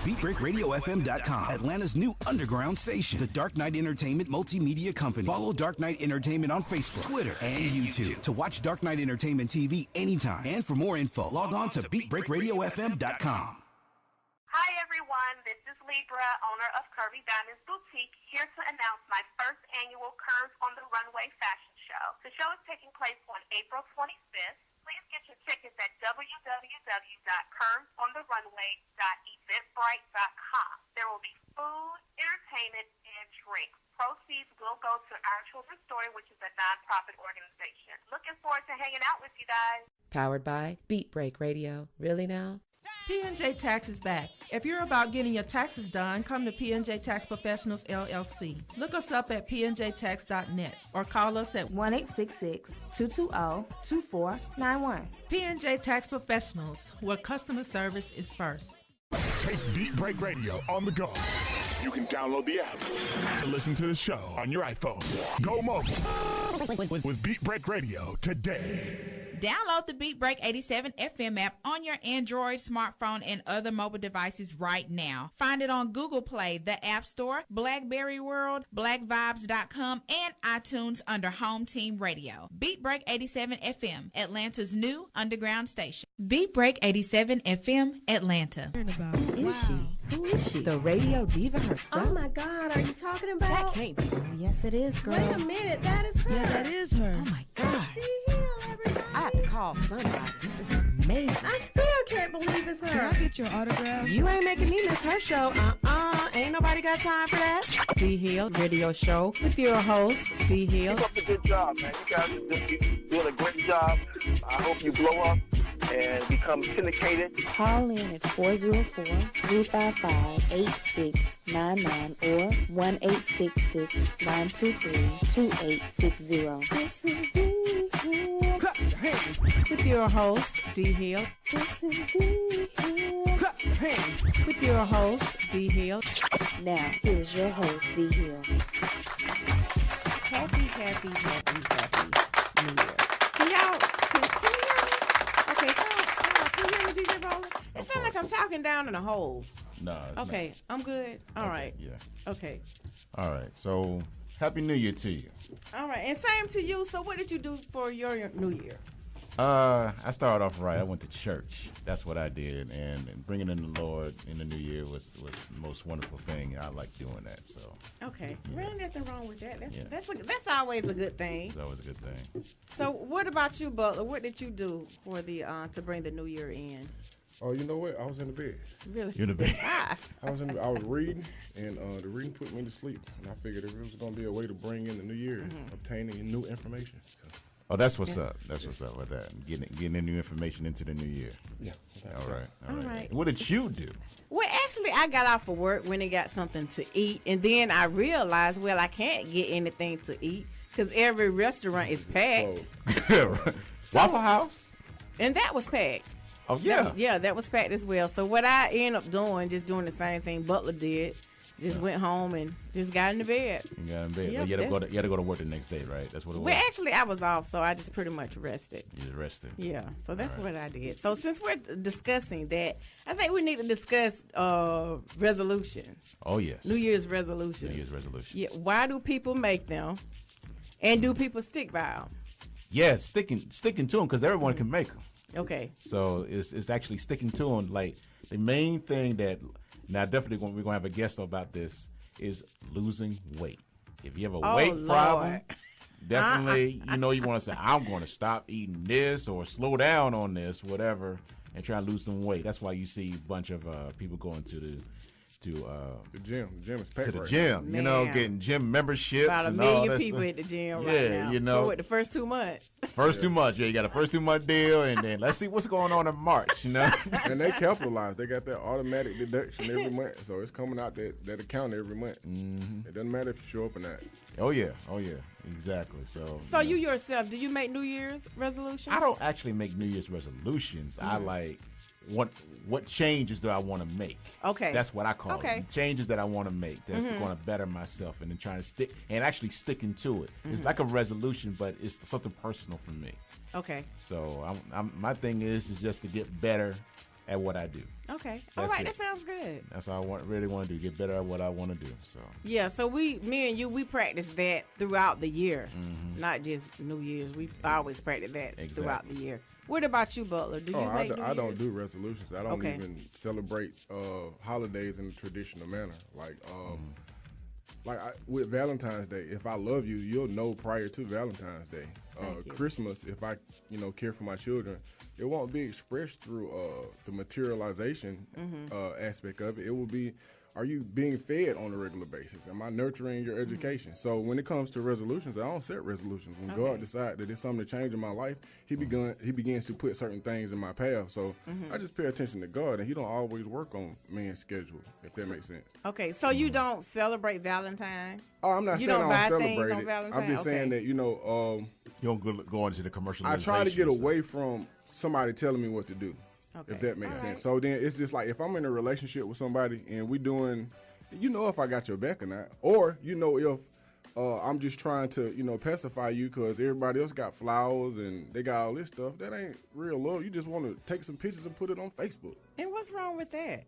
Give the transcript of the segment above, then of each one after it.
BeatBreakRadioFM.com, Atlanta's new underground station. The Dark Knight Entertainment Multimedia Company. Follow Dark Knight Entertainment on Facebook, Twitter, and YouTube to watch Dark Knight Entertainment TV anytime. And for more info, log on to BeatBreakRadioFM.com. Hi everyone, this is Libra, owner of Curvy Diamonds Boutique, here to announce my first annual Curves on the Runway fashion show. The show is taking place on April 25th. Please get your tickets at www.curvesontherunway.eventbrite.com. There will be food, entertainment, and drinks. Proceeds will go to Our Children's Story, which is a nonprofit organization. Looking forward to hanging out with you guys. Powered by Beat Break Radio. Really now? P&J Tax is back. If you're about getting your taxes done, come to P&J Tax Professionals, LLC. Look us up at pnjtax.net or call us at 1-866-220-2491. P&J Tax Professionals, where customer service is first. Take Beat Break Radio on the go. You can download the app to listen to the show on your iPhone. Go mobile with Beat Break Radio today. Download the Beat Break 87 FM app on your Android, smartphone, and other mobile devices right now. Find it on Google Play, the App Store, BlackBerry World, BlackVibes.com, and iTunes under Home Team Radio. Beat Break 87 FM, Atlanta's new underground station. Beat Break 87 FM, Atlanta. Who is she? Who is she? The radio diva herself. Oh my God, are you talking about? That can't be. Oh, yes, it is, girl. Wait a minute, that is her. Yeah, that is her. Oh my God. Everybody. I have to call somebody. This is amazing. I still can't believe it's her. Can I get your autograph? You ain't making me miss her show. Ain't nobody got time for that. D Hill Radio Show with your host, D Hill. Keep up the good job, man. You guys are doing a great job. I hope you blow up and become syndicated. Call in at 404-355-8699 or 1-866-923-2860. This is D Hill. With your host, D Hill. This is D Hill. With your host, D Hill. Now, here's your host, D Hill. Happy New Year. Can y'all hear me? Okay, so can you hear me, DJ Bowler? It sounds like I'm talking down in a hole. No. Okay, not. I'm good. All right. Yeah. Okay. All right. So, Happy New Year to you. All right, and same to you. So, what did you do for your New Year's? I started off right. I went to church. That's what I did, and bringing in the Lord in the New Year was the most wonderful thing. I like doing that. So. Okay. Yeah. Really, nothing wrong with that. That's always a good thing. It's always a good thing. So, what about you, Butler? What did you do for the to bring the New Year in? Oh, you know what? I was in the bed. Really? You're in the bed. I was reading, and the reading put me to sleep. And I figured if it was going to be a way to bring in the New Year, obtaining new information. So. Oh, that's what's up. That's what's up with that. Getting the new information into the new year. Yeah. All right. All right. What did you do? Well, actually, I got off of work when I got something to eat, and then I realized, well, I can't get anything to eat because every restaurant is packed. Waffle House? And that was packed. Oh, yeah. That was packed as well. So what I ended up doing, just doing the same thing Butler did, just went home and just got in the bed. You got in bed. Yep, you had to go to work the next day, right? That's what it was. Well, actually, I was off, so I just pretty much rested. You just rested. Yeah, so that's what I did. So since we're discussing that, I think we need to discuss resolutions. Oh, yes. New Year's resolutions. New Year's resolutions. Yeah. Why do people make them, and do people stick by them? Yes, sticking to them because everyone can make them. Okay. So it's actually sticking to them. Like the main thing that now definitely we're going to have a guest about this is losing weight. If you have a weight problem, definitely you want to say I'm going to stop eating this or slow down on this, whatever, and try to lose some weight. That's why you see a bunch of people going to the gym. The gym is packed. To the gym, getting gym memberships. About and 1 million all that people stuff. at the gym right now. For the first 2 months. First 2 months, you got a first 2 month deal, and then let's see what's going on in March, And they capitalize. They got that automatic deduction every month, so it's coming out that account every month. Mm-hmm. It doesn't matter if you show up or not. Oh yeah, exactly. So you yourself, did you make New Year's resolutions? I don't actually make New Year's resolutions. I like what changes do I want to make? Okay, that's what I call it. Changes that I want to make that's going to better myself, and then trying to stick and actually sticking to it. It's like a resolution, but it's something personal for me. Okay. So my thing is just to get better at what I do. Okay. That's All right. it. That sounds good. That's all I really want to do. Get better at what I want to do. So Yeah. So me and you, we practice that throughout the year, not just New Year's. We always practice that throughout the year. What about you, Butler? Do you make New I don't Year's? do resolutions. I don't even celebrate holidays in a traditional manner. With Valentine's Day, if I love you, you'll know prior to Valentine's Day. Christmas, if I care for my children, it won't be expressed through the materialization aspect of it. It will be, are you being fed on a regular basis? Am I nurturing your education? So when it comes to resolutions, I don't set resolutions. When God decides that there's something to change in my life, He begins to put certain things in my path. So I just pay attention to God, and He don't always work on man's schedule, if that makes sense. Okay, so you don't celebrate Valentine? Oh, I'm not You saying don't I buy don't things celebrate on it. Valentine? I'm just saying that, you don't go into the commercialization. I try to get away from somebody telling me what to do, if that makes sense. So then it's just like if I'm in a relationship with somebody and we doing, if I got your back or not, or if I'm just trying to pacify you because everybody else got flowers and they got all this stuff. That ain't real love. You just want to take some pictures and put it on Facebook. And what's wrong with that?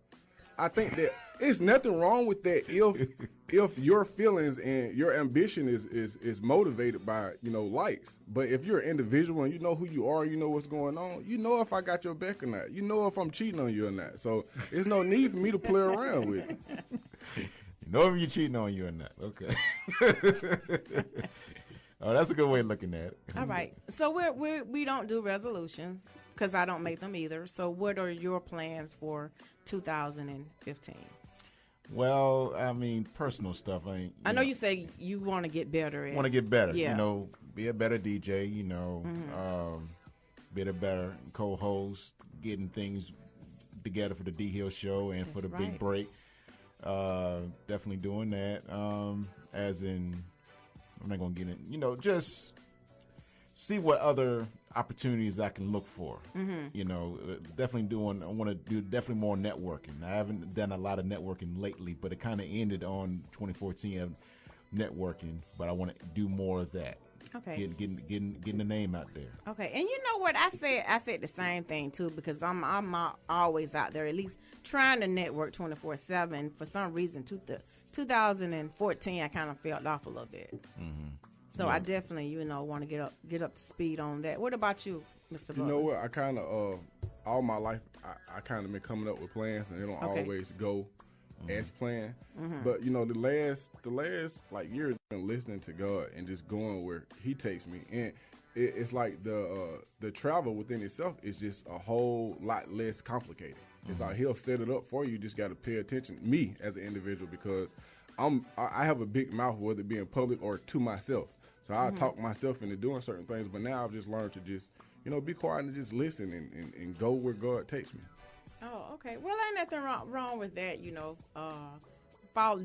I think that it's nothing wrong with that if your feelings and your ambition is motivated by likes. But if you're an individual and you know who you are, you know what's going on, if I got your back or not, if I'm cheating on you or not. So there's no need for me to play around with it. If you're cheating on you or not. Okay. Oh, that's a good way of looking at it. All right. So we don't do resolutions because I don't make them either. So what are your plans for 2015? Well, I mean, personal stuff. I know you say you want to get better at. Want to get better. Yeah. Be a better DJ. Be a better co-host, getting things together for the D Hill Show and for the big break. Definitely doing that. As in, I'm not gonna get in. Just see what other opportunities I can look for. Definitely I want to do definitely more networking. I haven't done a lot of networking lately, but it kind of ended on 2014 of networking. But I want to do more of that. Okay. Getting the name out there. Okay, and you know what I said the same thing too because I'm always out there at least trying to network 24/7. For some reason, 2014 I kind of fell off a little bit. So I definitely want to get up to speed on that. What about you, Mr. Butler? You know what? I kind of all my life I kind of been coming up with plans and they don't always go as planned. But the last like year I've been listening to God and just going where He takes me, and it's like the travel within itself is just a whole lot less complicated. It's like He'll set it up for you. You just got to pay attention. Me as an individual, because I have a big mouth, whether it be in public or to myself. So I talk myself into doing certain things. But now I've just learned to just be quiet and just listen and go where God takes me. Oh, okay. Well, ain't nothing wrong with that,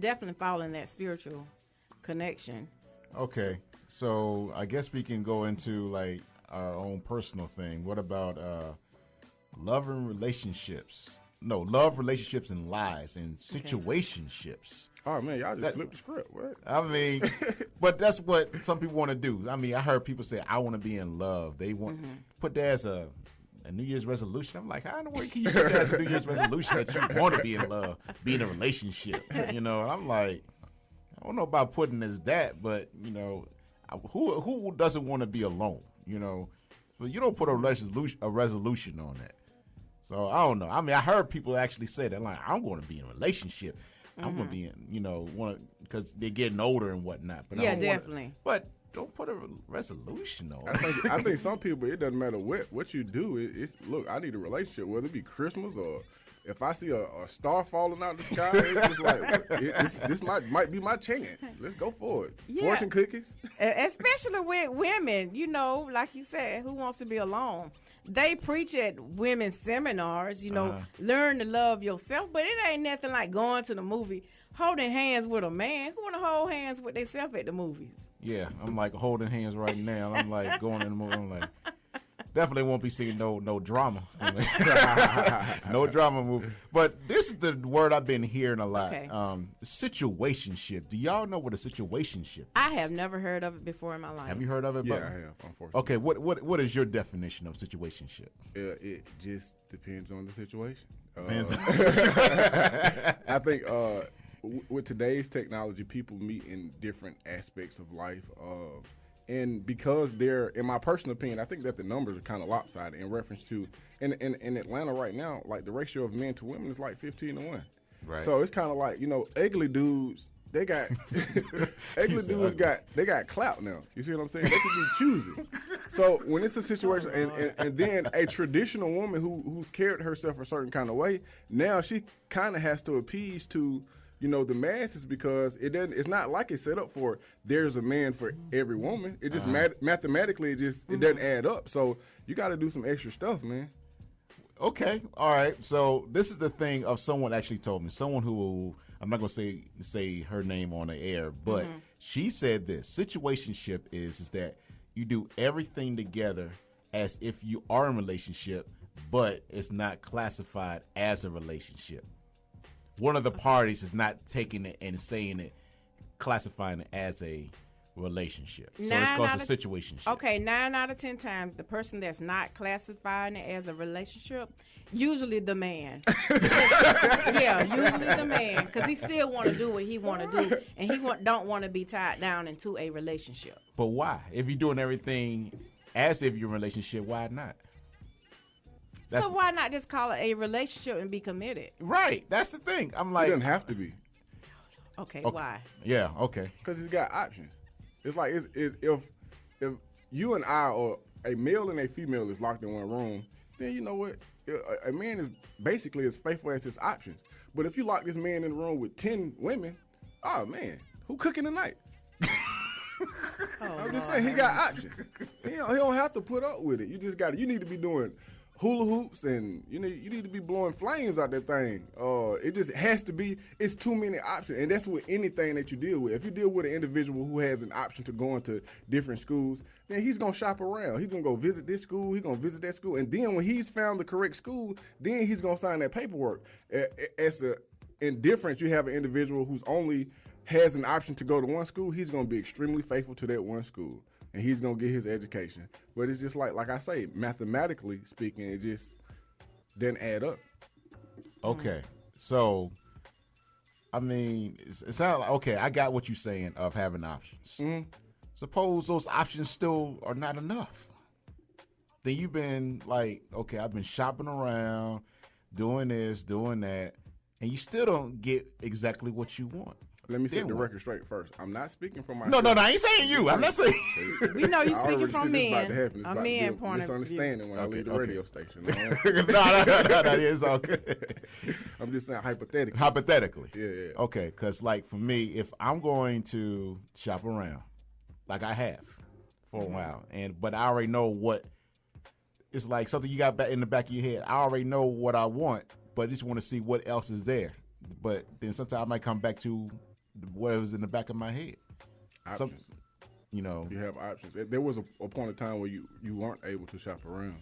definitely following that spiritual connection. Okay, so I guess we can go into like our own personal thing. What about love and relationships? No, love, relationships, and lies and situationships. Oh man, y'all just flipped the script. What? I mean, but that's what some people want to do. I mean, I heard people say, "I want to be in love." They want put that as a New Year's resolution. I'm like, how in the world can you put that as a New Year's resolution that you want to be in love, be in a relationship? I'm like, I don't know about putting as that, but who doesn't want to be alone? So you don't put a resolution on that. So I don't know. I mean, I heard people actually say that, like, I'm going to be in a relationship. I'm going to be in, because they're getting older and whatnot. But definitely. But don't put a resolution on. I think some people, it doesn't matter what you do. It's look, I need a relationship, whether it be Christmas or if I see a star falling out of the sky. It's just like this might be my chance. Let's go for it. Yeah. Fortune cookies, especially with women. Like you said, who wants to be alone? They preach at women's seminars. Learn to love yourself, but it ain't nothing like going to the movie, holding hands with a man. Who want to hold hands with themselves at the movies? Yeah, I'm like holding hands right now. I'm like going in the movie. I'm like, Definitely won't be seeing no drama. No drama movie. But this is the word I've been hearing a lot. Okay. Situationship. Do y'all know what a situationship is? I have never heard of it before in my life. Have you heard of it? Yeah, Butler? I have, unfortunately. Okay, what is your definition of situationship? It just depends on the situation. Depends on I think with today's technology, people meet in different aspects of life. And because they're, in my personal opinion, I think that the numbers are kind of lopsided in reference to, in Atlanta right now, like the ratio of men to women is like 15-1. Right. So it's kind of like, ugly dudes, they got, they got clout now. You see what I'm saying? They can be choosy. So when it's a situation, and then a traditional woman who's carried herself a certain kind of way, now she kind of has to appease to, the masses, because it's not like it's set up for there's a man for every woman. It just mathematically it doesn't add up. So you got to do some extra stuff, man. Okay, all right. So this is the thing of someone actually told me. Someone who I'm not gonna say her name on the air, but she said this: situationship is that you do everything together as if you are in a relationship, but it's not classified as a relationship. One of the parties is not taking it and saying it, classifying it as a relationship. So it's called a situationship. Okay, 9 out of 10 times, the person that's not classifying it as a relationship, usually the man. Yeah, usually the man, because he still want to do what he want to do, and he don't want to be tied down into a relationship. But why? If you're doing everything as if you're in a relationship, why not? So why not just call it a relationship and be committed? Right. That's the thing. I'm like, it doesn't have to be. Okay. Why? Yeah. Okay. Because he's got options. It's like if you and I, or a male and a female, is locked in one room, then you know what? A man is basically as faithful as his options. But if you lock this man in the room with 10 women, oh man, who cooking tonight? I'm just saying, he got options. He don't have to put up with it. You just got. You need to be doing hula hoops, and you need to be blowing flames out that thing. It just has to be. It's too many options, and that's with anything that you deal with. If you deal with an individual who has an option to go into different schools, then he's gonna shop around. He's gonna go visit this school. He's gonna visit that school, and then when he's found the correct school, then he's gonna sign that paperwork. As a indifference, you have an individual who's only has an option to go to one school. He's gonna be extremely faithful to that one school, and he's gonna get his education. But it's just like I say, mathematically speaking, it just doesn't add up. Okay, so I mean, it sounds like, okay, I got what you're saying of having options. Mm-hmm. Suppose those options still are not enough. Then you've been like, okay, I've been shopping around, doing this, doing that, and you still don't get exactly what you want. Let me set the record straight first. I'm not speaking from my. No, I ain't saying you. I'm not saying. We know you're speaking from men. A man point of misunderstanding when I leave the radio station. No, it's all good. I'm just saying hypothetically. Hypothetically. Yeah. Okay, because like for me, if I'm going to shop around, like I have for a while, but I already know what it's like, something you got in the back of your head. I already know what I want, but I just want to see what else is there. But then sometimes I might come back to whatever's in the back of my head. Options. You have options. There was a point of time where you weren't able to shop around.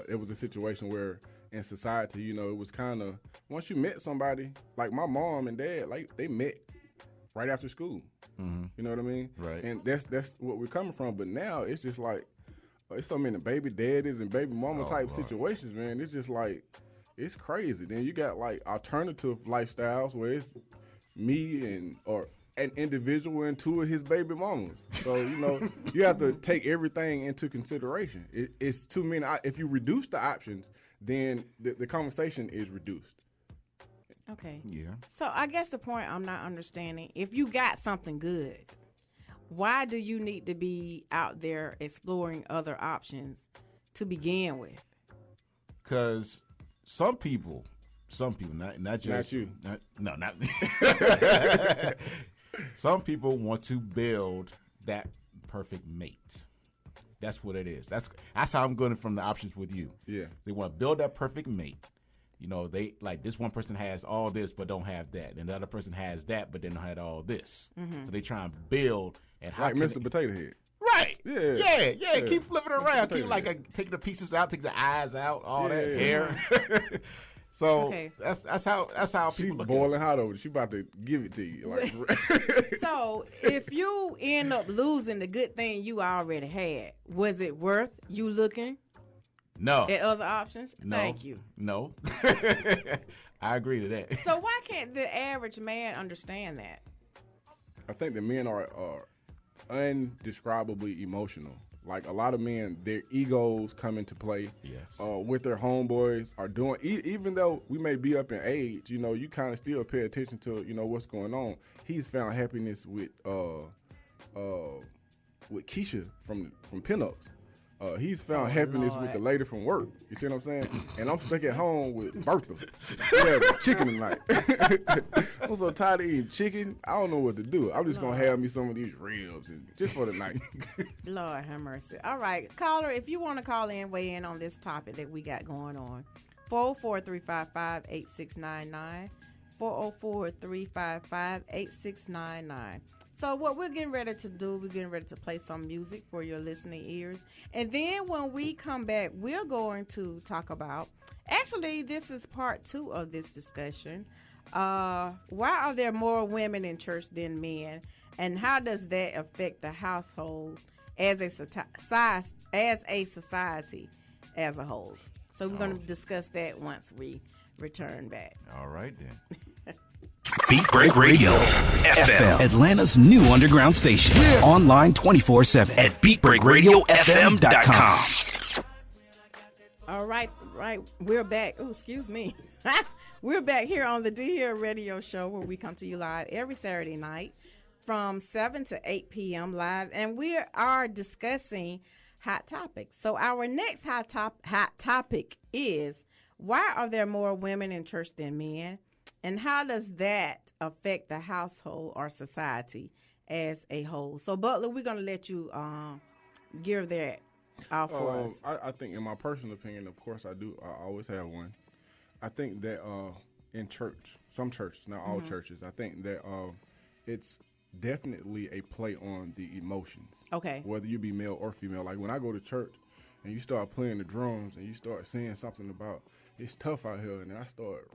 It was a situation where in society, it was kind of, once you met somebody, like my mom and dad, like they met right after school. Mm-hmm. You know what I mean? Right. And that's what we're coming from. But now it's just like, it's so many baby daddies and baby mama type situations, man. It's just like, it's crazy. Then you got like alternative lifestyles where it's me or an individual and 2 of his baby mamas. So, you have to take everything into consideration. It's too many. If you reduce the options, then the conversation is reduced. Okay. Yeah. So I guess the point I'm not understanding, if you got something good, why do you need to be out there exploring other options to begin with? Because some people, not just you. Not me. Some people want to build that perfect mate. That's what it is. That's how I'm going from the options with you. Yeah. They want to build that perfect mate. They like, this one person has all this but don't have that, and the other person has that but they don't have all this. Mm-hmm. So they try and build, and how like Mr. Potato Head. Right. Yeah. Keep flipping it around. Keep taking the pieces out, take the eyes out, all that hair. So that's how she people look boiling at it. hot over. She about to give it to you. Like, So if you end up losing the good thing you already had, was it worth you looking No. at other options? No. Thank you. No. I agree to that. So why can't the average man understand that? I think the men are undescribably emotional. Like a lot of men, their egos come into play. Yes. With their homeboys are doing, even though we may be up in age, you kind of still pay attention to, what's going on. He's found happiness with Keisha from Pinups. He's found happiness with the lady from work. You see what I'm saying? And I'm stuck at home with Bertha. Yeah, chicken tonight. I'm so tired of eating chicken. I don't know what to do. I'm just going to have me some of these ribs just for the night. Lord have mercy. All right, caller, if you want to call in, weigh in on this topic that we got going on. 404-355-8699. 404-355-8699. So what we're getting ready to do, we're getting ready to play some music for your listening ears. And then when we come back, we're going to talk about, actually, this is part 2 of this discussion. Why are there more women in church than men? And how does that affect the household as a society as a whole? So we're going to discuss that once we return back. All right, then. Beat Break Radio FM, Atlanta's new underground station. Online 24/7 at beatbreakradiofm.com. All right. We're back. Oh, excuse me. We're back here on the D Hill Radio Show, where we come to you live every Saturday night from 7 to 8 p.m. live, and we are discussing hot topics. So our next hot topic is, why are there more women in church than men? And how does that affect the household or society as a whole? So, Butler, we're going to let you give that out for us. I think, in my personal opinion, of course I do. I always have one. I think that in church, some churches, not all churches, I think that it's definitely a play on the emotions. Okay. Whether you be male or female. Like when I go to church and you start playing the drums and you start saying something about it's tough out here, and then I start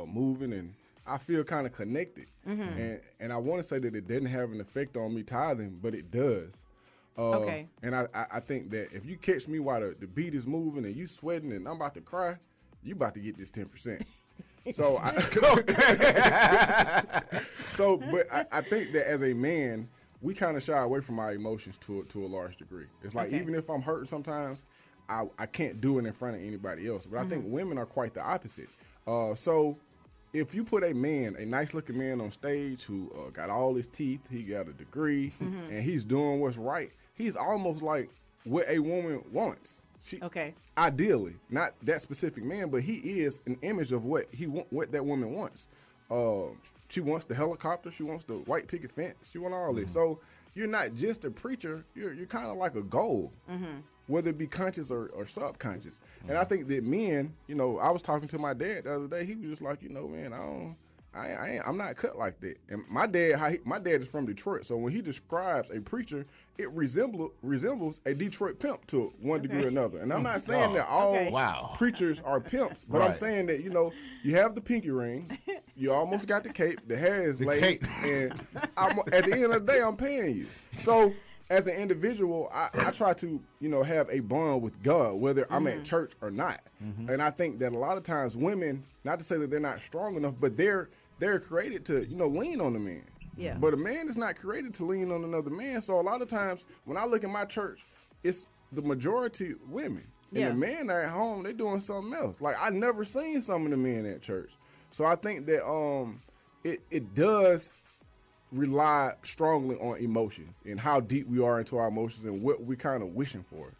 moving, and I feel kind of connected. And I want to say that it didn't have an effect on me tithing, but it does. Okay. And I think that if you catch me while the beat is moving and you sweating and I'm about to cry, you about to get this 10%. So I think that as a man, we kind of shy away from our emotions to a large degree. It's like, even if I'm hurt sometimes, I can't do it in front of anybody else. But I think women are quite the opposite. So if you put a nice looking man on stage who got all his teeth, he got a degree, and he's doing what's right, he's almost like what a woman wants. Ideally, not that specific man, but he is an image of what that woman wants. She wants the helicopter, she wants the white picket fence, she wants all this. So you're not just a preacher, you're kind of like a goal. Whether it be conscious or subconscious. And I think that men, I was talking to my dad the other day. He was just like, man, I'm not cut like that. And my dad is from Detroit, so when he describes a preacher, it resembles a Detroit pimp to one degree or another. And I'm not saying that all preachers are pimps, but I'm saying that you have the pinky ring, you almost got the cape, the hair is laid, and at the end of the day, I'm paying you. So as an individual, I try to, have a bond with God, whether I'm at church or not. And I think that a lot of times women, not to say that they're not strong enough, but they're created to, lean on the man. Yeah. But a man is not created to lean on another man. So a lot of times when I look at my church, it's the majority women. And the men are at home, they're doing something else. Like, I never seen some of the men at church. So I think that it does rely strongly on emotions and how deep we are into our emotions and what we're kind of wishing for.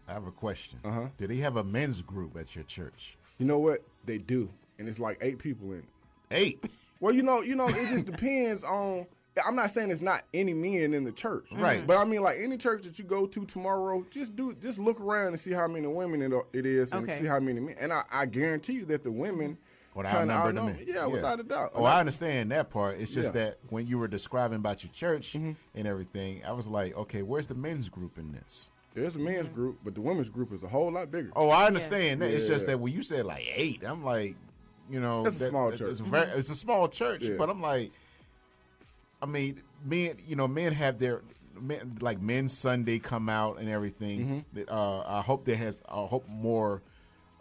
I have a question. Do they have a men's group at your church? You know what? They do. And it's like 8 people in it. 8? Well, it just depends on, I'm not saying it's not any men in the church. Right. But I mean, like any church that you go to tomorrow, just look around and see how many women it is and see how many men. And I guarantee you that the women Or the outnumbered men. Yeah, without a doubt. Oh, I understand that part. It's just that when you were describing about your church and everything, I was like, okay, where's the men's group in this? There's a men's group, but the women's group is a whole lot bigger. Oh, I understand that. It's just that when you said like 8, I'm like, it's a small church. It's a small church, but I'm like, I mean, men have their like Men's Sunday come out and everything. I hope more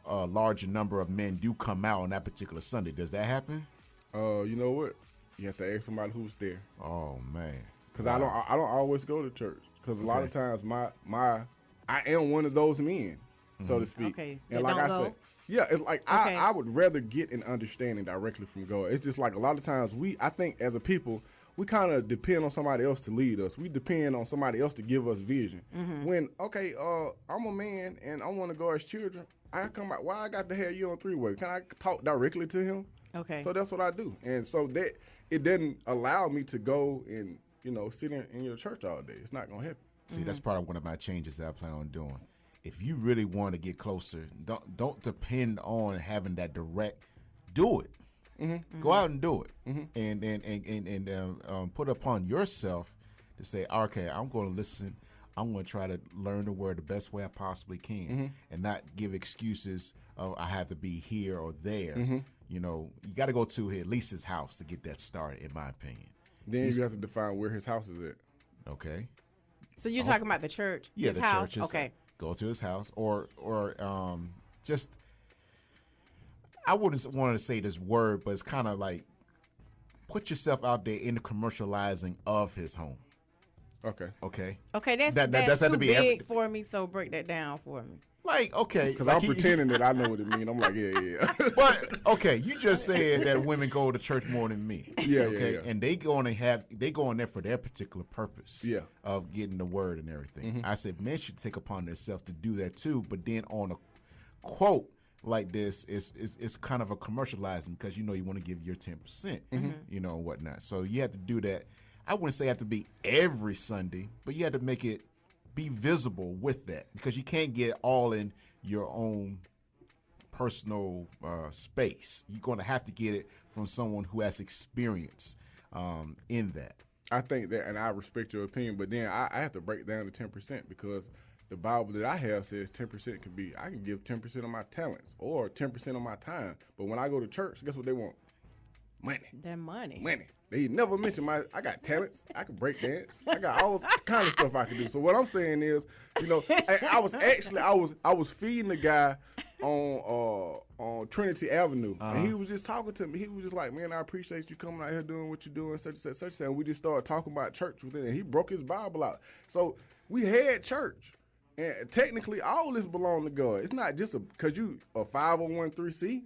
larger number of men do come out on that particular Sunday. Does that happen? You know what? You have to ask somebody who's there. Oh man, because I don't always go to church because a lot of times I am one of those men, so to speak. Okay, and like I said, it's like I would rather get an understanding directly from God. It's just like a lot of times I think as a people, we kind of depend on somebody else to lead us. We depend on somebody else to give us vision. When, I'm a man and I want to go as children, I come out, why I got to have you on three-way? Can I talk directly to him? Okay. So that's what I do. And so that it doesn't allow me to go and, sit in your church all day. It's not going to happen. See, that's part of one of my changes that I plan on doing. If you really want to get closer, don't depend on having that direct. Do it. Go out and do it, and put upon yourself to say, okay, I'm going to listen. I'm going to try to learn the word the best way I possibly can, and not give excuses of I have to be here or there. You got to go to at least his house to get that started, in my opinion. Then you have to define where his house is at. Okay. So you're talking about the church? Yeah, his the house? church. Okay. Go to his house, or just. I wouldn't want to say this word, but it's kind of like put yourself out there in the commercializing of his home. Okay. Okay, that's too big for me, so break that down for me. Like, okay. Because I'm pretending that I know what it means. I'm like, yeah. But, okay, you just said that women go to church more than me. Yeah, okay? yeah. And they go in there for their particular purpose of getting the word and everything. I said men should take upon themselves to do that too, but then on a quote like this, it's kind of a commercializing because, you want to give your 10%, and whatnot. So you have to do that. I wouldn't say it have to be every Sunday, but you have to make it be visible with that because you can't get all in your own personal space. You're going to have to get it from someone who has experience in that. I think that, and I respect your opinion, but then I have to break down the 10% because the Bible that I have says 10% can be, I can give 10% of my talents or 10% of my time. But when I go to church, guess what they want? Money. That money. They never mention I got talents. I can break dance. I got all kind of stuff I can do. So what I'm saying is, I was feeding the guy on Trinity Avenue, and he was just talking to me. He was just like, man, I appreciate you coming out here doing what you're doing, such and such. And we just started talking about church with it, and he broke his Bible out. So we had church. And technically, all this belongs to God. It's not just because you a 501c.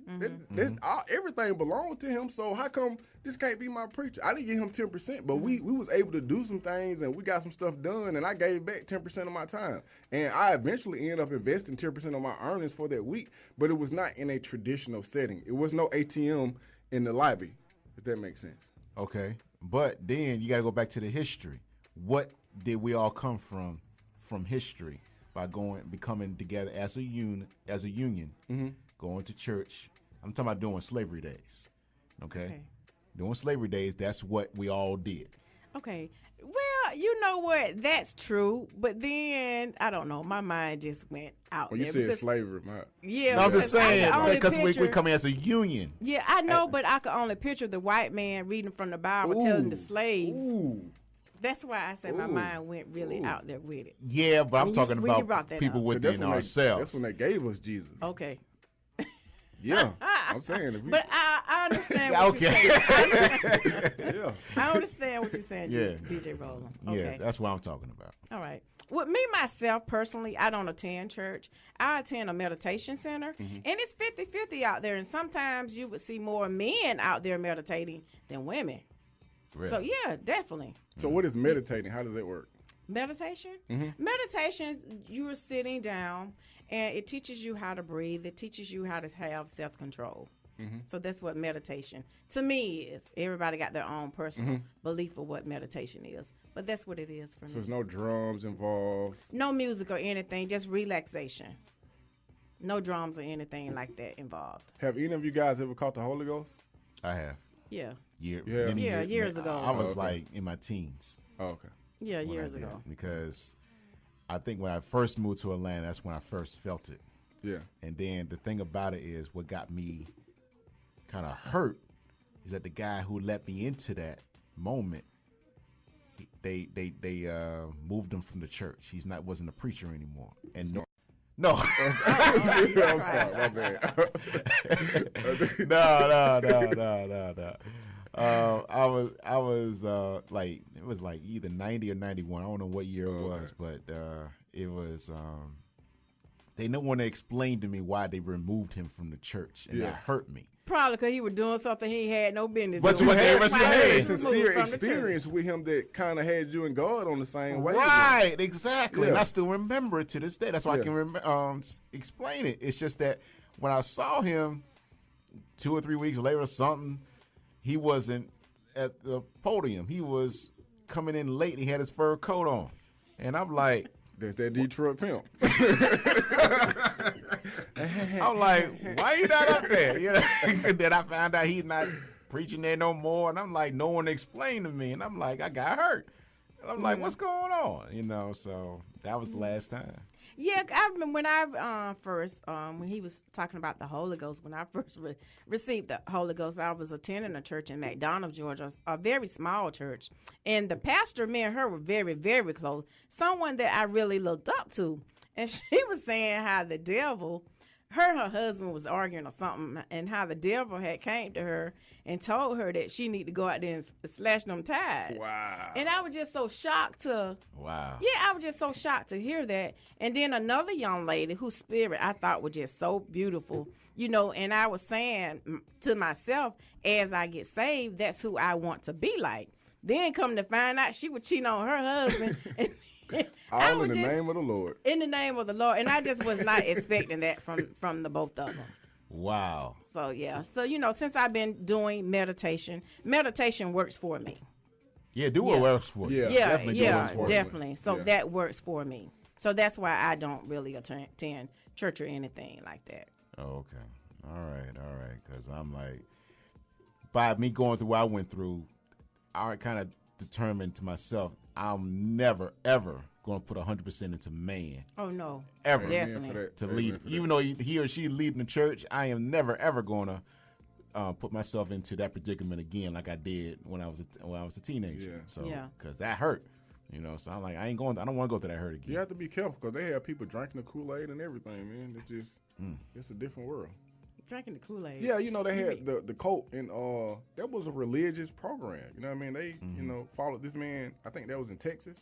Everything belongs to him. So how come this can't be my preacher? I didn't give him 10%, but we was able to do some things, and we got some stuff done, and I gave back 10% of my time. And I eventually ended up investing 10% of my earnings for that week, but it was not in a traditional setting. It was no ATM in the lobby, if that makes sense. Okay. But then you got to go back to the history. What did we all come from history? By becoming together as a union, going to church. I'm talking about doing slavery days, okay? Doing slavery days, that's what we all did. Okay. Well, you know what? That's true. But then, I don't know, my mind just went out there. You said slavery, man. Yeah. No, I'm just saying, because we come as a union. Yeah, I know, but I could only picture the white man reading from the Bible telling the slaves. That's why I say my mind went really out there with it. Yeah, but I'm talking about people within ourselves. That's when they gave us Jesus. Okay. Yeah, I'm saying. But I understand what you're saying. I understand what you're saying, DJ Rollem. Okay. Yeah, that's what I'm talking about. All right. With me, myself, personally, I don't attend church. I attend a meditation center, and it's 50-50 out there. And sometimes you would see more men out there meditating than women. Really? So, yeah, definitely. So what is meditating? How does that work? Meditation? Meditation, you're sitting down, and it teaches you how to breathe. It teaches you how to have self-control. So that's what meditation, to me, is. Everybody got their own personal belief of what meditation is. But that's what it is for me. So there's no drums involved? No music or anything, just relaxation. No drums or anything like that involved. Have any of you guys ever caught the Holy Ghost? I have. Yeah. Years ago. I was like in my teens. Oh, okay. Yeah, years ago. Because I think when I first moved to Atlanta, that's when I first felt it. Yeah. And then the thing about it is what got me kind of hurt is that the guy who let me into that moment, they moved him from the church. Wasn't a preacher anymore. And no. I'm sorry, my bad. No. I was like, it was like either 90 or 91. I don't know what year it was, but it was. They didn't want to explain to me why they removed him from the church, and that hurt me. Probably because he was doing something he had no business But doing. you had a sincere experience with him that kind of had you and God on the same way. Right, exactly. And I still remember it to this day. That's why I can explain it. It's just that when I saw him 2 or 3 weeks later or something, he wasn't at the podium. He was coming in late. He had his fur coat on. And I'm like, that's that Detroit pimp. I'm like, why you not up there? You know? Then I found out he's not preaching there no more. And I'm like, no one explained to me. And I'm like, I got hurt. And I'm like, what's going on? You know, so that was the last time. Yeah, I remember when I first, when he was talking about the Holy Ghost, when I first received the Holy Ghost, I was attending a church in McDonough, Georgia, a very small church. And the pastor, me and her were very, very close, someone that I really looked up to. And she was saying how the devil, her and her husband was arguing or something, and how the devil had came to her and told her that she need to go out there and slash them ties. Wow. And I was just so shocked to... Wow. Yeah, I was just so shocked to hear that. And then another young lady whose spirit I thought was just so beautiful, you know, and I was saying to myself, as I get saved, that's who I want to be like. Then come to find out she was cheating on her husband. All in the name of the Lord. In the name of the Lord. And I just was not expecting that from the both of them. Wow. So, yeah. So, you know, since I've been doing meditation works for me. Yeah, what works for you. Yeah, definitely. definitely. So that works for me. So that's why I don't really attend church or anything like that. Oh, okay. All right. Because I'm like, by me going through what I went through, I kind of determined to myself, I'm never, ever going to put 100% into man. Oh, no. Ever. Definitely. To lead. Even though he or she leading the church, I am never, ever going to put myself into that predicament again like I did when I was a teenager. Yeah. So, because that hurt. You know, so I'm like, I don't want to go through that hurt again. You have to be careful because they have people drinking the Kool-Aid and everything, man. It's just, it's a different world. Drinking the Kool-Aid. Yeah, you know, they had the cult, and that was a religious program. You know what I mean? They, you know, followed this man. I think that was in Texas.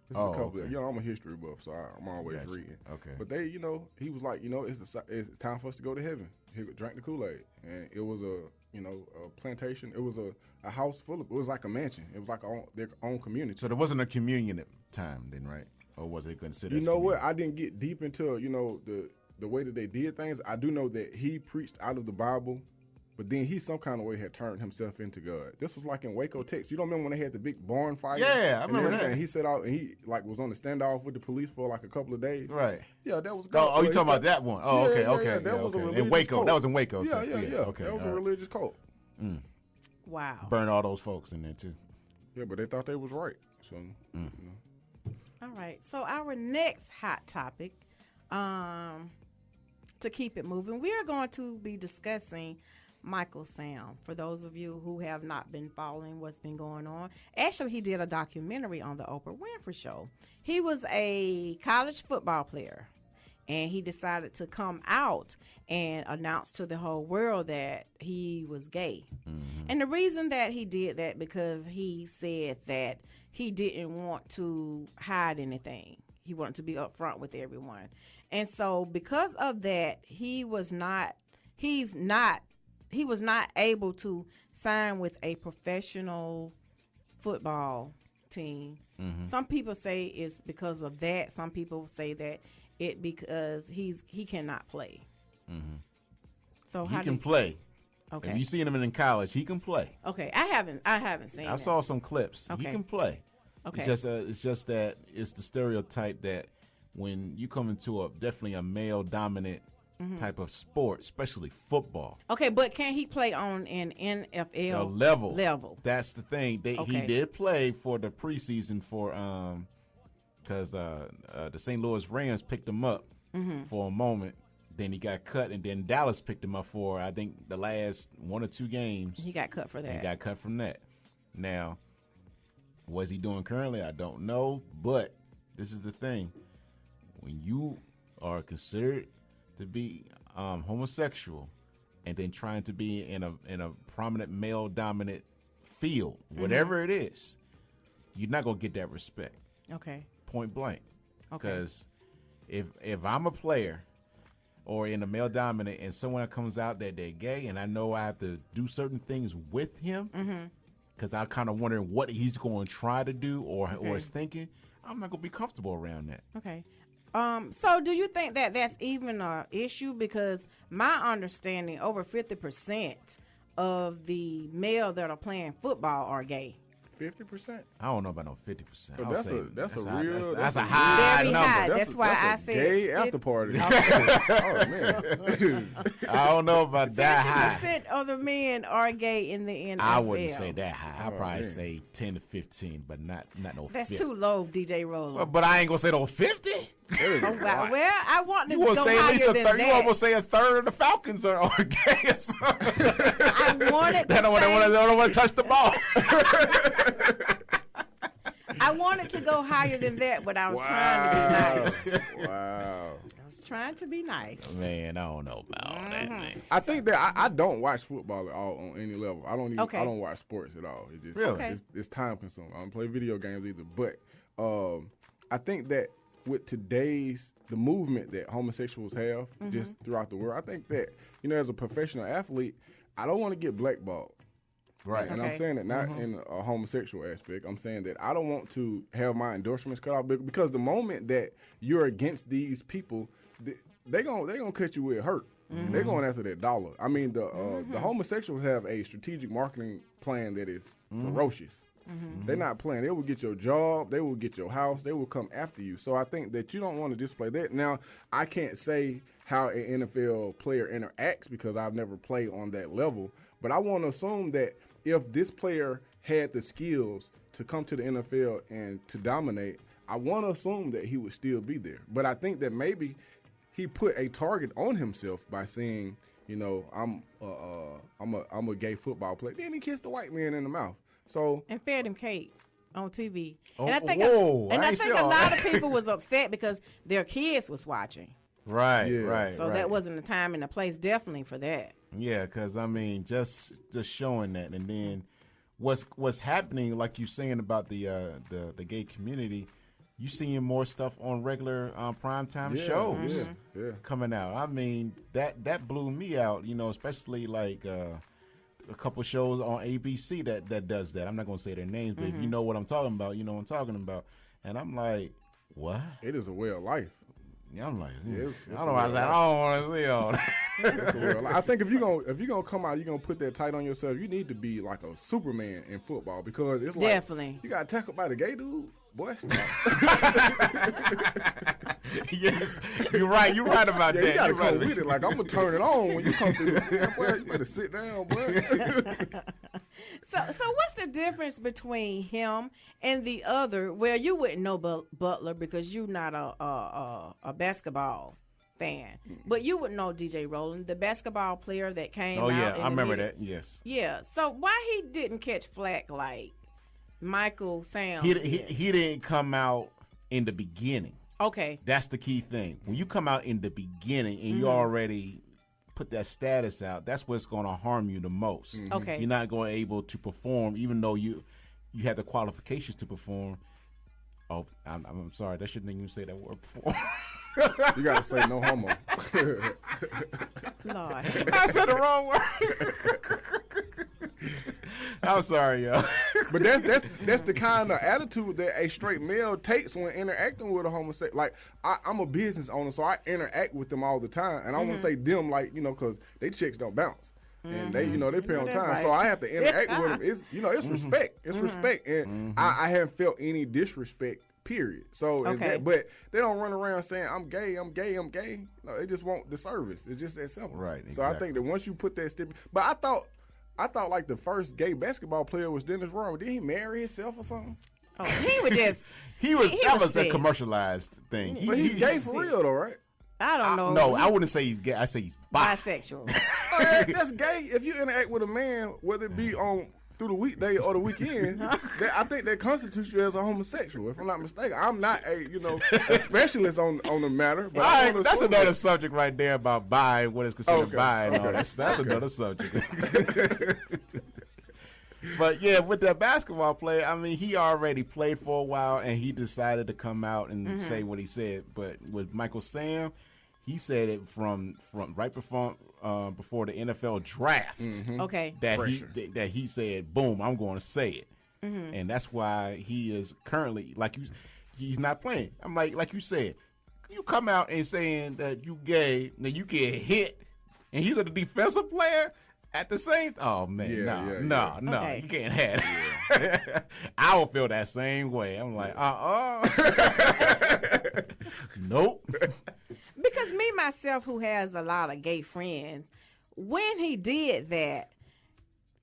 This is a couple of, you know, I'm a history buff, so I'm always reading. Okay. But they, you know, he was like, you know, it's time for us to go to heaven. He drank the Kool-Aid. And it was a plantation. It was a house full of, it was like a mansion. It was like their own community. So there wasn't a communion at the time then, right? Or was it considered? You know what? I didn't get deep into, you know, the way that they did things. I do know that he preached out of the Bible, but then he some kind of way had turned himself into God. This was like in Waco, Texas. You don't remember when they had the big barn fire? Yeah, I remember that. And he set out and he like was on the standoff with the police for like a couple of days. Right. Yeah, that was God. Oh, you talking about that one? Oh, yeah, okay. Yeah, that was a religious in Waco. cult. That was in Waco. Yeah. Okay. That was a religious cult. Wow. Burn all those folks in there too. Yeah, but they thought they was right. So, you know. All right. So our next hot topic, to keep it moving, we are going to be discussing Michael Sam. For those of you who have not been following what's been going on, actually he did a documentary on the Oprah Winfrey Show. He was a college football player, and he decided to come out and announce to the whole world that he was gay. And the reason that he did that because he said that he didn't want to hide anything. He wanted to be upfront with everyone. And so because of that, he was not able to sign with a professional football team. Some people say it's because of that. Some people say that it because he cannot play. So he can play. Okay. If you seen him in college, he can play. Okay, I haven't seen. I saw some clips. Okay. He can play. Okay. It's just that it's the stereotype that when you come into definitely a male dominant type of sport, especially football. Okay, but can he play on an NFL level? That's the thing. He did play for the preseason for because the St. Louis Rams picked him up for a moment. Then he got cut, and then Dallas picked him up for, I think, the last 1 or 2 games. He got cut for that. He got cut from that. Now, what's he doing currently? I don't know, but this is the thing. When you are considered to be homosexual and then trying to be in a prominent male-dominant field, whatever it is, you're not going to get that respect. Okay. Point blank. Okay. Because if I'm a player or in a male dominant and someone comes out that they're gay and I know I have to do certain things with him because I'm kind of wondering what he's going to try to do or is thinking, I'm not going to be comfortable around that. Okay. So do you think that that's even an issue? Because my understanding, over 50% of the male that are playing football are gay. 50%? I don't know about no 50%. That's a high number. High. That's why I said gay after party. Oh man, I don't know about that high. 50% of the men are gay in the NFL. I wouldn't say that high. I'd probably say 10 to 15, but not no 50. That's too low, DJ Rollem. But I ain't gonna say no 50. Well, I want to You go say at higher least than that. You almost say a third of the Falcons are gay or something. I wanted to They don't want to touch the ball. I wanted to go higher than that, but I was trying to be nice. Wow. I was trying to be nice. Man, I don't know about all that, man. I think that I don't watch football at all on any level. I don't watch sports at all. It just it's time consuming. I don't play video games either. But I think that with the movement that homosexuals have just throughout the world, I think that, as a professional athlete, I don't want to get blackballed. Right. And I'm saying that not in a homosexual aspect. I'm saying that I don't want to have my endorsements cut off because the moment that you're against these people, they're gonna cut you with hurt. They're going after that dollar. I mean, the homosexuals have a strategic marketing plan that is ferocious. They're not playing. They will get your job. They will get your house. They will come after you. So I think that you don't want to display that. Now, I can't say how an NFL player interacts because I've never played on that level. But I want to assume that if this player had the skills to come to the NFL and to dominate, I want to assume that he would still be there. But I think that maybe he put a target on himself by saying, I'm a gay football player. Then he kissed the white man in the mouth. And fed him cake on TV. Oh, and I think a lot of people was upset because their kids was watching. Right. So that wasn't the time and the place definitely for that. Yeah, because I mean, just showing that, and then what's happening, like you're saying about the gay community, you seeing more stuff on regular primetime shows coming out. I mean, that blew me out. Especially like a couple shows on ABC that does that. I'm not gonna say their names, but if you know what I'm talking about, you know what I'm talking about. And I'm like, what? It is a way of life. Yeah, I'm like, I don't want to see all that. I think if you're gonna come out, you're gonna put that tight on yourself. You need to be like a Superman in football because it's like you got tackled by the gay dude. Boy, stop. Yes, you're right. You're right about that. You gotta come with it. Like I'm gonna turn it on when you come through. Boy, you better sit down, boy. So what's the difference between him and the other? Well, you wouldn't know Butler because you're not a basketball fan, but you would know DJ Rollem, the basketball player that came out. Oh yeah, I remember that. Yes. Yeah. So why he didn't catch flack like Michael Sam? He didn't come out in the beginning. Okay. That's the key thing. When you come out in the beginning and you already put that status out, that's what's going to harm you the most. Okay. You're not going to be able to perform, even though you had the qualifications to perform. Oh, I'm sorry. That shouldn't even say that word before. You got to say no homo. Lord. I said the wrong word. I'm sorry, y'all. But that's the kind of attitude that a straight male takes when interacting with a homosexual. Like I'm a business owner, so I interact with them all the time, and I want to say them like because they chicks don't bounce. And they pay on time, right. so I have to interact with them. It's respect. It's respect, and I haven't felt any disrespect period. So, but they don't run around saying, I'm gay, I'm gay, I'm gay. No, they just want the service. It's just that simple. Right, So I think that once you put that but I thought like the first gay basketball player was Dennis Rodman. Did he marry himself or something? Oh, he was just. That was a commercialized thing. But he's gay for real, though, right? I don't know. No, I wouldn't say he's gay. I say he's bisexual. That's gay. If you interact with a man, whether it be through the weekday or the weekend, I think that constitutes you as a homosexual. If I'm not mistaken, I'm not a specialist on the matter. But all right, that's another subject right there about bi, what is considered bi, and all that. That's another subject. But yeah, with that basketball player, I mean, he already played for a while, and he decided to come out and say what he said. But with Michael Sam, he said it from right before the NFL draft. Okay, that he said, "Boom, I'm going to say it," and that's why he is currently he's not playing. I'm like you said, you come out and saying that you gay, then you get hit, and he's a defensive player. At the same oh man, no, you can't have it. I will feel that same way. I'm like, nope. Because me myself, who has a lot of gay friends, when he did that,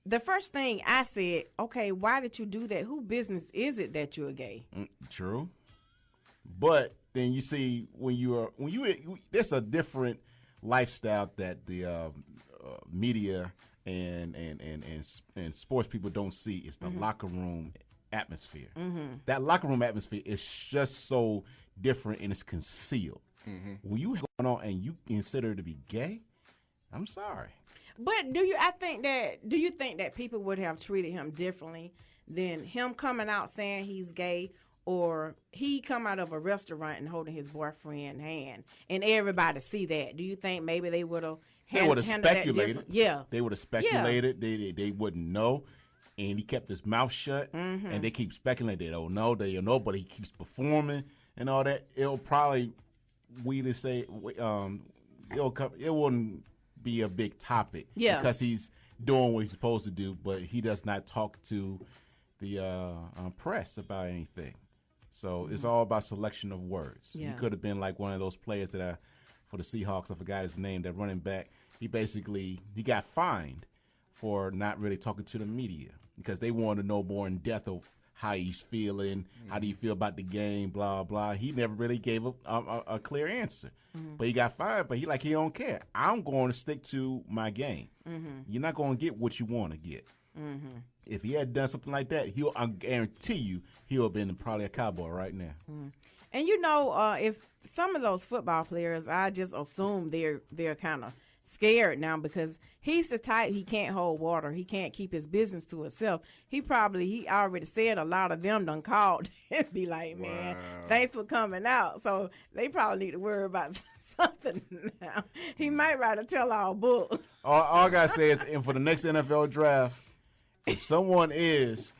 the first thing I said, okay, why did you do that? Who business is it that you're gay? True, but then you see when there's a different lifestyle that the media and sports people don't see. It's the locker room atmosphere. That locker room atmosphere is just so different and it's concealed. When you going on and you consider to be gay, I'm sorry. But do you think that people would have treated him differently than him coming out saying he's gay, or he come out of a restaurant and holding his boyfriend's hand and everybody see that? Do you think maybe they would have speculated? Yeah. They would have speculated. Yeah. They wouldn't know. And he kept his mouth shut. And they keep speculating. They don't know. But he keeps performing and all that. It'll probably, it wouldn't be a big topic. Yeah. Because he's doing what he's supposed to do, but he does not talk to the press about anything. So it's all about selection of words. Yeah. He could have been like one of those players that for the Seahawks, I forgot his name, that running back. He got fined for not really talking to the media because they wanted to know more in depth of how he's feeling, how do you feel about the game, blah, blah. He never really gave a clear answer. But he got fined, but he don't care. I'm going to stick to my game. You're not going to get what you want to get. If he had done something like that, I guarantee you he'll have been probably a Cowboy right now. And if some of those football players, I just assume they're kind of scared now because he's the type, he can't hold water. He can't keep his business to himself. He already said a lot of them done called and be like, man, thanks for coming out. So they probably need to worry about something now. He might write a tell-all book. All I got to say is, and for the next NFL draft, if someone is,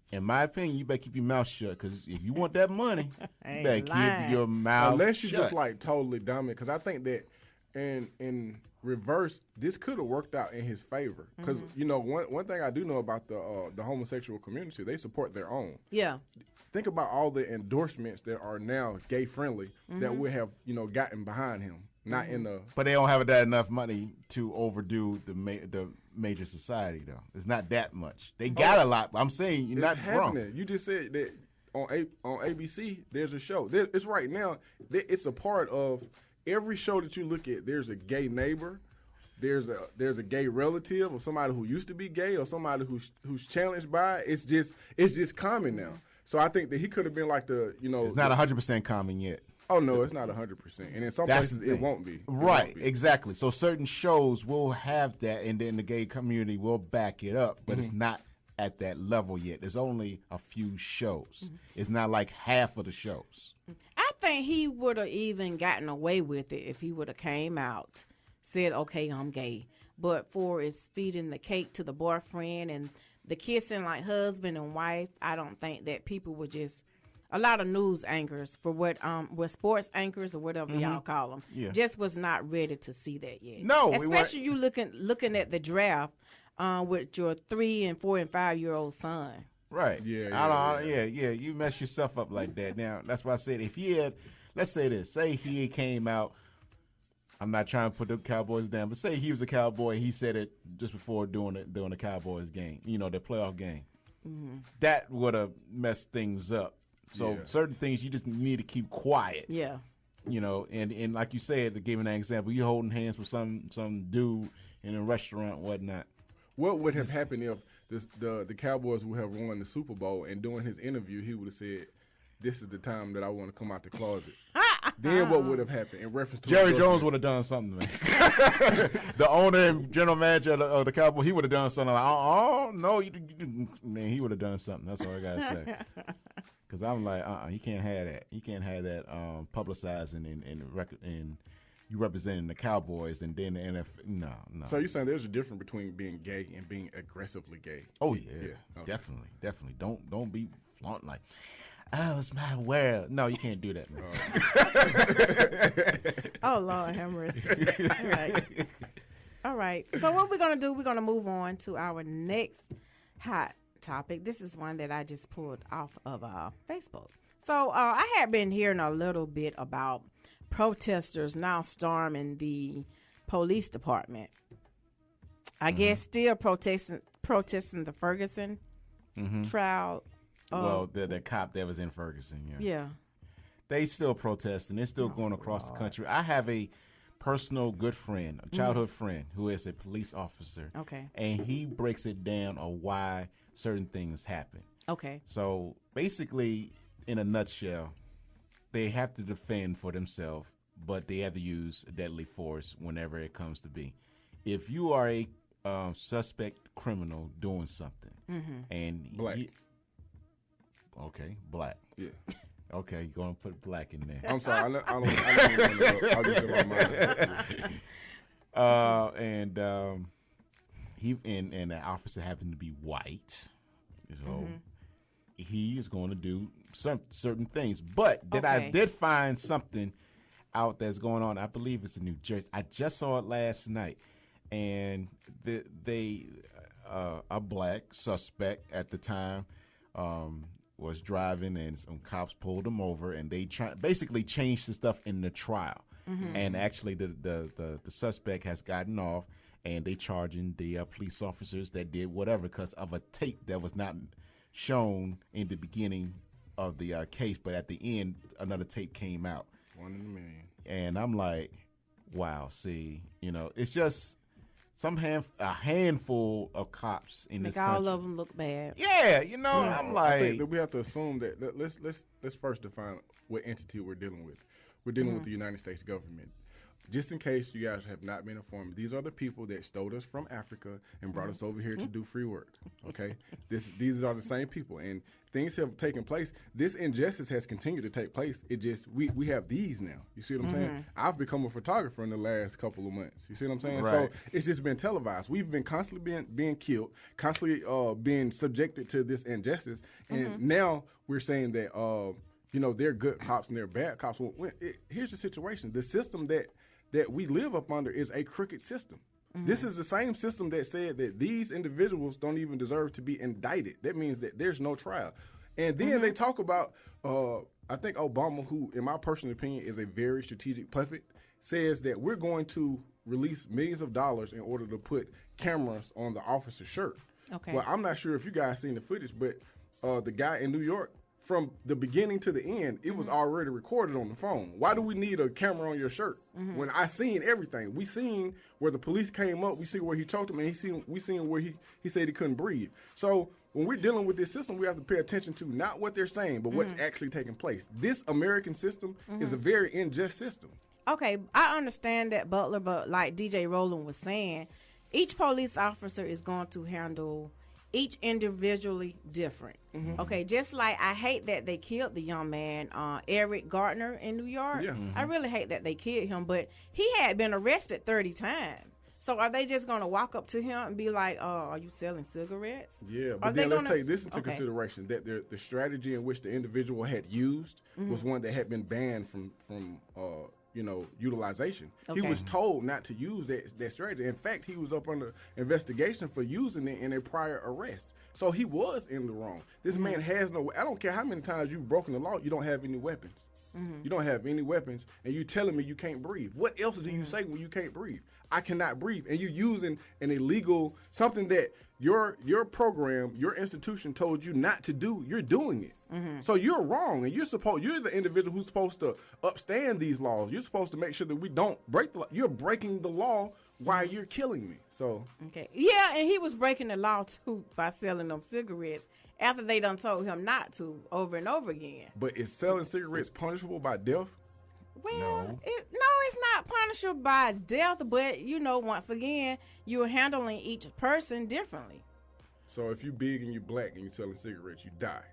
in my opinion, you better keep your mouth shut, because if you want that money, you better keep your mouth unless shut. You're just like totally dominant, because I think that in reverse, this could have worked out in his favor. Because one thing I do know about the homosexual community, they support their own. Yeah. Think about all the endorsements that are now gay friendly that would have gotten behind him. Not in the. But they don't have that enough money to overdo the major society, though. It's not that much. They got a lot. I'm saying you're not wrong. You just said that on ABC, there's a show. It's right now. It's a part of every show that you look at. There's a gay neighbor. There's a gay relative or somebody who used to be gay or somebody who's challenged by it. It's just common now. So I think that he could have been like It's not 100% common yet. Oh, no, it's not 100%. And in some places, it won't be. Right, exactly. So certain shows will have that, and then the gay community will back it up, but it's not at that level yet. There's only a few shows. It's not like half of the shows. I think he would have even gotten away with it if he would have came out, said, okay, I'm gay. But for his feeding the cake to the boyfriend and the kissing like husband and wife, I don't think that people would just... A lot of news anchors for what sports anchors or whatever y'all call them, just was not ready to see that yet. No, especially you looking at the draft with your 3 and 4 and 5 year old son. Right. Yeah. You mess yourself up like that. Now, that's why I said if he had, let's say this, say he came out, I'm not trying to put the Cowboys down, but say he was a Cowboy and he said it just before doing the Cowboys game, the playoff game. Mm-hmm. That would have messed things up. So certain things you just need to keep quiet. Yeah. And like you said, to give an example, you holding hands with some dude in a restaurant, whatnot. What would have happened if the Cowboys would have won the Super Bowl, and during his interview he would have said, "This is the time that I want to come out the closet." Then what would have happened in reference to Jerry Jones would have done something, man. The owner and general manager of the Cowboys, he would have done something like, "Oh no, man, he would have done something." That's all I gotta say. Because I'm like, you can't have that. You can't have that publicizing and you representing the Cowboys and then the NFL. No. So you're saying there's a difference between being gay and being aggressively gay? Oh yeah. Okay. Definitely. Don't be flaunting like, oh, it's my world. No, you can't do that, man. Oh Lord have mercy. All right. So what we're gonna do? We're gonna move on to our next hot topic. This is one that I just pulled off of Facebook. So I had been hearing a little bit about protesters now storming the police department. I guess still protesting the Ferguson trial. Well, the cop that was in Ferguson. Yeah. They still protesting. They're still going across the country. I have a personal good friend, a childhood friend, who is a police officer. Okay. And he breaks it down on why certain things happen. Okay. So basically, in a nutshell, they have to defend for themselves, but they have to use deadly force whenever it comes to be. If you are a suspect criminal doing something, and black. Black. Yeah. Okay, you're going to put black in there. I'm sorry. I don't know. I'll just in my mind. And the officer happened to be white, so he is going to do certain things. But I did find something out that's going on. I believe it's in New Jersey. I just saw it last night, and a black suspect at the time was driving, and some cops pulled him over, and they basically changed the stuff in the trial. And actually, the suspect has gotten off, and they charging the police officers that did whatever because of a tape that was not shown in the beginning of the case, but at the end, another tape came out. 1 in a million. And I'm like, wow. See, it's just a handful of cops in this country. All of them look bad. Yeah, I'm like, I think that we have to assume that let's first define what entity we're dealing with. We're dealing with the United States government. Just in case you guys have not been informed, these are the people that stole us from Africa and brought us over here to do free work. Okay, these are the same people, and things have taken place. This injustice has continued to take place. It just we have these now. You see what I'm saying? I've become a photographer in the last couple of months. You see what I'm saying? Right. So it's just been televised. We've been constantly being killed, constantly being subjected to this injustice, and now we're saying that they're good cops and they're bad cops. Well, here's the situation: the system that we live up under is a crooked system. This is the same system that said that these individuals don't even deserve to be indicted. That means that there's no trial. And then they talk about, I think Obama, who in my personal opinion is a very strategic puppet, says that we're going to release millions of dollars in order to put cameras on the officer's shirt. Okay. Well, I'm not sure if you guys seen the footage, but the guy in New York, from the beginning to the end, it was already recorded on the phone. Why do we need a camera on your shirt? When I seen everything. We seen where the police came up. We see where he choked him, and we seen where he said he couldn't breathe. So when we're dealing with this system, we have to pay attention to not what they're saying, but what's actually taking place. This American system is a very unjust system. Okay, I understand that, Butler, but like DJ Rollem was saying, each police officer is going to handle each individually different. Okay, just like I hate that they killed the young man, Eric Gardner in New York. Yeah. I really hate that they killed him, but he had been arrested 30 times. So are they just going to walk up to him and be like, are you selling cigarettes? Yeah, but then let's take this into consideration, that the strategy in which the individual had used was one that had been banned from utilization. Okay. He was told not to use that strategy. In fact, he was up under investigation for using it in a prior arrest. So he was in the wrong. This man has no. I don't care how many times you've broken the law. You don't have any weapons. You don't have any weapons, and you telling me you can't breathe. What else do you say when you can't breathe? I cannot breathe, and you using an illegal something that your program, your institution told you not to do. You're doing it, so you're wrong, and you're the individual who's supposed to upstand these laws. You're supposed to make sure that we don't break the law. You're breaking the law while you're killing me. So yeah, and he was breaking the law too by selling them cigarettes after they done told him not to over and over again. But is selling cigarettes punishable by death? Well, no, it's not punishable by death, but once again, you're handling each person differently. So if you big and you black and you selling cigarettes, you die.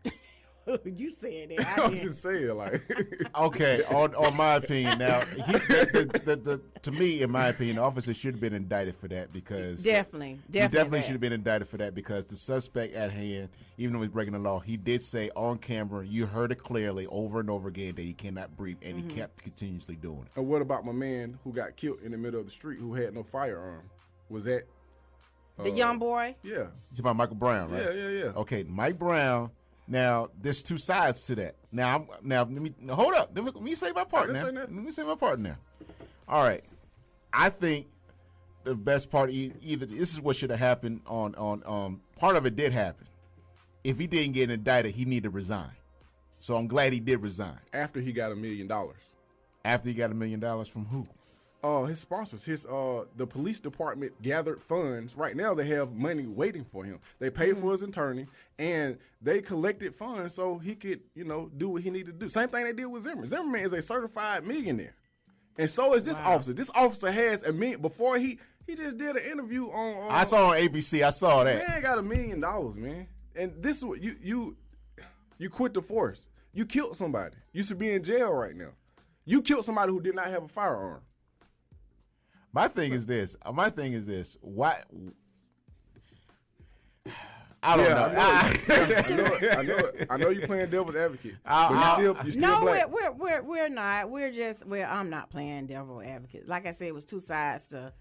You said that. I'm just saying, like. Okay, on my opinion, now, to me, in my opinion, the officer should have been indicted for that because definitely should have been indicted for that because the suspect at hand, even though he's breaking the law, he did say on camera, you heard it clearly over and over again that he cannot breathe, and he kept continuously doing it. And what about my man who got killed in the middle of the street who had no firearm? Was that the young boy? Yeah. It's about Michael Brown, right? Yeah. Okay, Mike Brown. Now, there's two sides to that. Now, let me hold up. Let me say my part now. Let me say my part now. All right. I think the best part, either this is what should have happened on part of it did happen. If he didn't get indicted, he needed to resign. So I'm glad he did resign. After he got $1 million. After he got $1 million from who? His sponsors, the police department gathered funds. Right now, they have money waiting for him. They paid for his attorney, and they collected funds so he could, do what he needed to do. Same thing they did with Zimmerman. Zimmerman is a certified millionaire, and so is this officer. This officer has $1 million. Before he just did an interview on. I saw on ABC. I saw that. Man got $1 million, man, and this is what you quit the force. You killed somebody. You should be in jail right now. You killed somebody who did not have a firearm. My thing is this. Why? I don't know. I know you're playing devil's advocate. You're still black. We're not. I'm not playing devil's advocate. Like I said, it was two sides to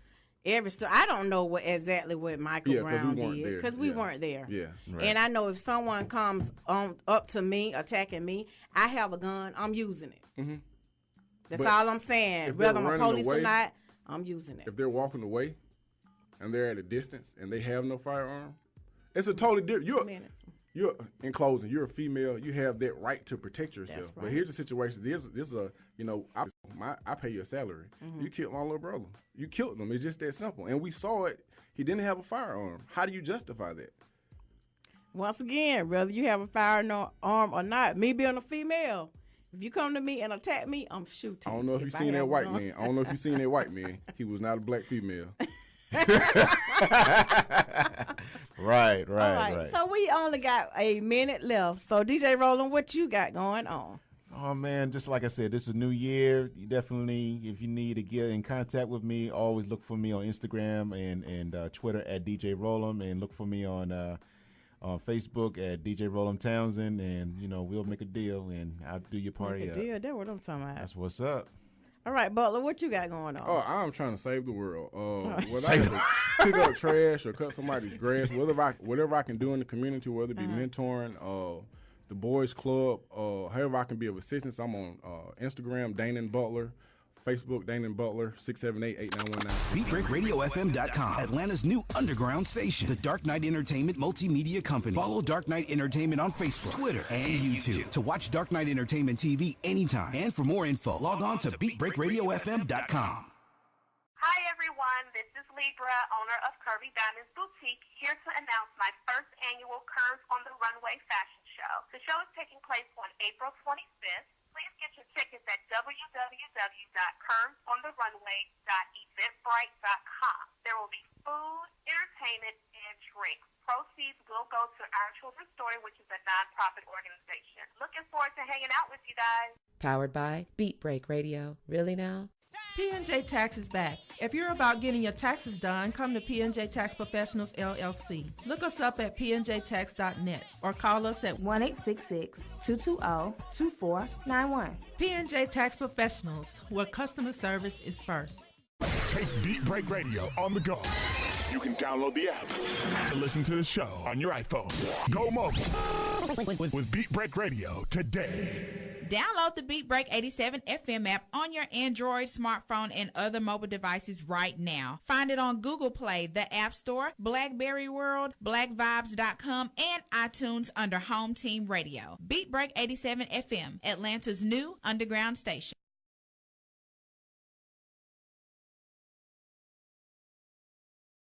every story. I don't know exactly what Michael Brown did because we weren't there. Yeah. Right. And I know if someone comes up to me, attacking me, I have a gun. I'm using it. Mm-hmm. That's all I'm saying. Whether I'm a police or not, I'm using it. If they're walking away and they're at a distance and they have no firearm, it's a totally different. You're in closing. You're a female. You have that right to protect yourself. Right. But here's the situation. This is I pay you a salary. Mm-hmm. You killed my little brother. You killed him. It's just that simple. And we saw it. He didn't have a firearm. How do you justify that? Once again, whether you have a firearm or not, me being a female. If you come to me and attack me, I'm shooting. I don't know if you've seen that white man. I don't know if you've seen that white man. He was not a black female. Right. So we only got a minute left. So DJ Rollem, what you got going on? Oh man, just like I said, this is a new year. You definitely, if you need to get in contact with me, always look for me on Instagram and Twitter at DJ Rollem, and look for me on Facebook at DJ Rollem Townsend, and we'll make a deal, and I'll do your party up. Deal, that's what I'm talking about. That's what's up. All right, Butler, what you got going on? Oh, I'm trying to save the world. Whether I can pick up trash or cut somebody's grass, whatever I can do in the community, whether it be mentoring, the boys club, however I can be of assistance. I'm on Instagram, Dana Butler. Facebook, Dana Butler, 678-8919. BeatBreakRadioFM.com, Atlanta's new underground station. The Dark Knight Entertainment Multimedia Company. Follow Dark Knight Entertainment on Facebook, Twitter, and YouTube to watch Dark Knight Entertainment TV anytime. And for more info, log on to BeatBreakRadioFM.com. Hi, everyone. This is Libra, owner of Curvy Diamonds Boutique, here to announce my first annual Curves on the Runway fashion show. The show is taking place on April 25th. Please get your tickets at www.curvesontherunway.eventbrite.com. There will be food, entertainment, and drinks. Proceeds will go to Our Children's Story, which is a nonprofit organization. Looking forward to hanging out with you guys. Powered by Beat Break Radio. Really now? P&J Tax is back. If you're about getting your taxes done, come to P&J Tax Professionals, LLC. Look us up at pnjtax.net or call us at 1-866-220-2491. P&J Tax Professionals, where customer service is first. Take Beat Break Radio on the go. You can download the app to listen to the show on your iPhone. Go mobile with Beat Break Radio today. Download the Beat Break 87 FM app on your Android, smartphone, and other mobile devices right now. Find it on Google Play, the App Store, BlackBerry World, BlackVibes.com, and iTunes under Home Team Radio. Beat Break 87 FM, Atlanta's new underground station.